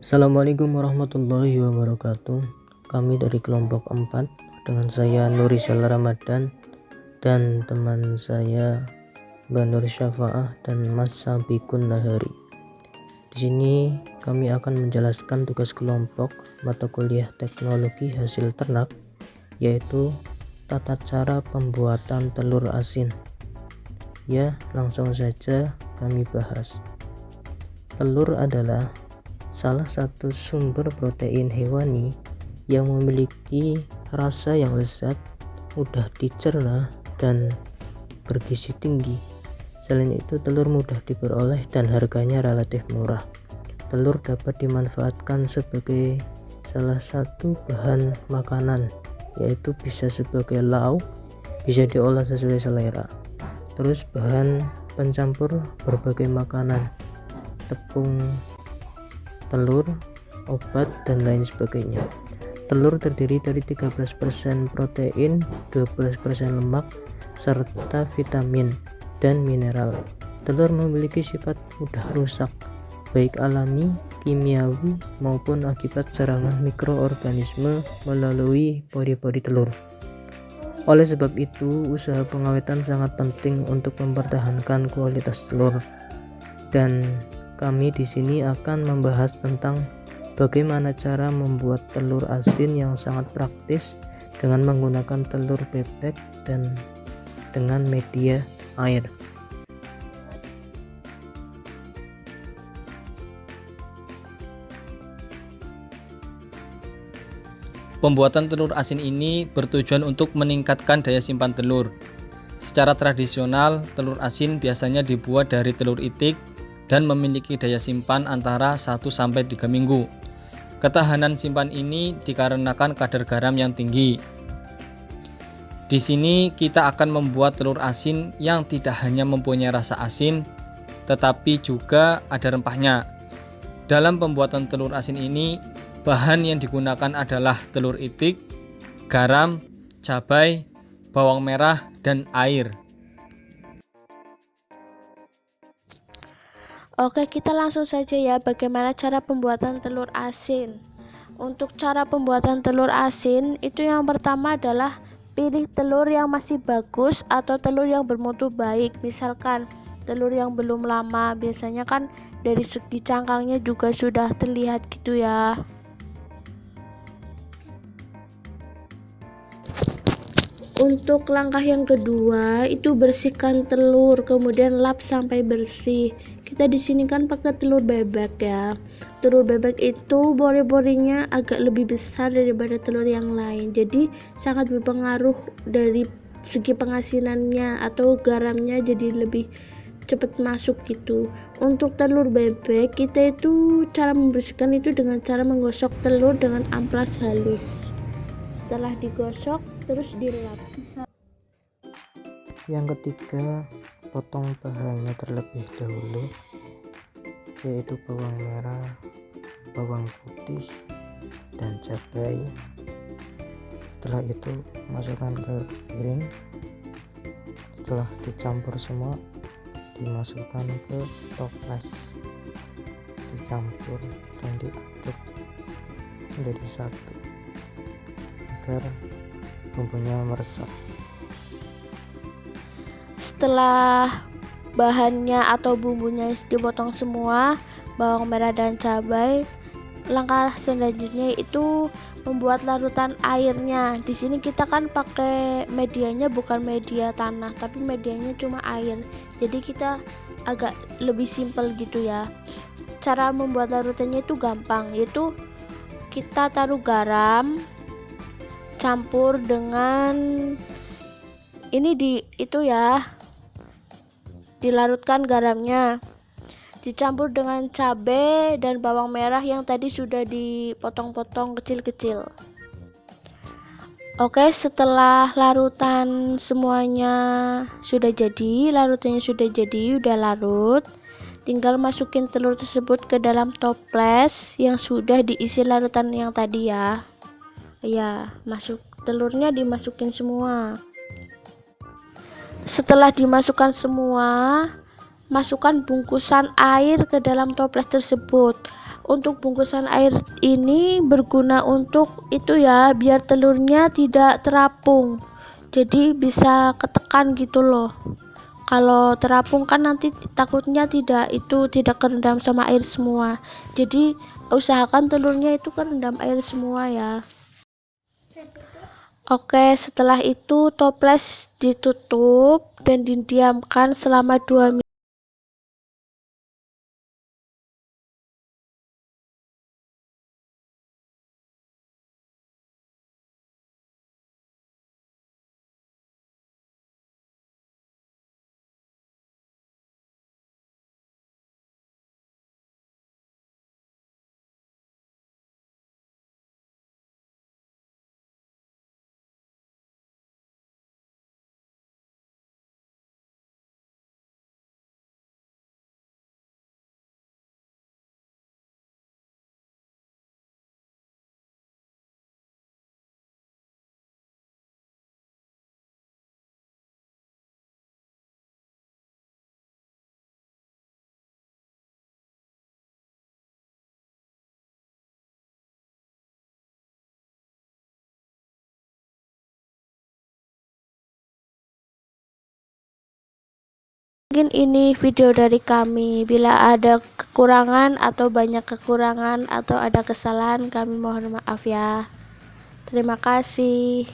Assalamualaikum warahmatullahi wabarakatuh. Kami dari kelompok 4 dengan saya Nurizal Ramadan dan teman saya Mbak Nur Syafa'ah dan Mas Sabikun Nahari. Di sini kami akan menjelaskan tugas kelompok mata kuliah teknologi hasil ternak, yaitu tata cara pembuatan telur asin. Ya, langsung saja kami bahas. Telur adalah salah satu sumber protein hewani yang memiliki rasa yang lezat, mudah dicerna, dan bergizi tinggi. Selain itu, telur mudah diperoleh dan harganya relatif murah. Telur dapat dimanfaatkan sebagai salah satu bahan makanan, yaitu bisa sebagai lauk, bisa diolah sesuai selera. Terus bahan pencampur berbagai makanan, tepung telur, obat, dan lain sebagainya. Telur terdiri dari 13% protein, 12% lemak, serta vitamin dan mineral. Telur memiliki sifat mudah rusak, baik alami, kimiawi, maupun akibat serangan mikroorganisme melalui pori-pori telur. Oleh sebab itu, usaha pengawetan sangat penting untuk mempertahankan kualitas telur. Dan kami di sini akan membahas tentang bagaimana cara membuat telur asin yang sangat praktis dengan menggunakan telur bebek dan dengan media air. Pembuatan telur asin ini bertujuan untuk meningkatkan daya simpan telur. Secara tradisional, telur asin biasanya dibuat dari telur itik dan memiliki daya simpan antara 1-3 minggu. Ketahanan simpan ini dikarenakan kadar garam yang tinggi. Di sini kita akan membuat telur asin yang tidak hanya mempunyai rasa asin, tetapi juga ada rempahnya. Dalam pembuatan telur asin ini, bahan yang digunakan adalah telur itik, garam, cabai, bawang merah, dan air. Oke, kita langsung saja ya bagaimana cara pembuatan telur asin. Untuk cara pembuatan telur asin itu yang pertama adalah pilih telur yang masih bagus atau telur yang bermutu baik. Misalkan telur yang belum lama, biasanya kan dari segi cangkangnya juga sudah terlihat gitu ya. Untuk langkah yang kedua itu bersihkan telur, kemudian lap sampai bersih. Kita di sini kan pakai telur bebek ya. Telur bebek itu bori-borinya agak lebih besar daripada telur yang lain. Jadi sangat berpengaruh dari segi pengasinannya atau garamnya, jadi lebih cepat masuk gitu. Untuk telur bebek kita itu cara membersihkan itu dengan cara menggosok telur dengan amplas halus. Setelah digosok terus dilap. Yang ketiga, potong bahannya terlebih dahulu, yaitu bawang merah, bawang putih, dan cabai. Setelah itu masukkan ke piring. Setelah dicampur semua, dimasukkan ke toples, dicampur dan diaduk menjadi satu agar bumbunya meresap. Setelah bahannya atau bumbunya dipotong semua, bawang merah dan cabai, langkah selanjutnya itu membuat larutan airnya. Di sini kita kan pakai medianya bukan media tanah, tapi medianya cuma air. Jadi kita agak lebih simpel gitu ya. Cara membuat larutannya itu gampang, yaitu kita taruh garam, campur dengan ini dilarutkan garamnya, dicampur dengan cabai dan bawang merah yang tadi sudah dipotong-potong kecil-kecil. Oke, setelah larutan semuanya sudah jadi, larutannya sudah jadi, udah larut, tinggal masukin telur tersebut ke dalam toples yang sudah diisi larutan yang tadi ya. Ya, telurnya dimasukin semua. Setelah dimasukkan semua, masukkan bungkusan air ke dalam toples tersebut. Untuk bungkusan air ini berguna untuk itu ya, biar telurnya tidak terapung, jadi bisa ketekan gitu loh. Kalau terapung kan nanti takutnya tidak kerendam sama air semua, jadi usahakan telurnya itu kerendam air semua ya. Oke, setelah itu toples ditutup dan didiamkan selama 2 menit. Mungkin ini video dari kami. Bila ada kekurangan atau banyak kekurangan atau ada kesalahan, kami mohon maaf ya. Terima kasih.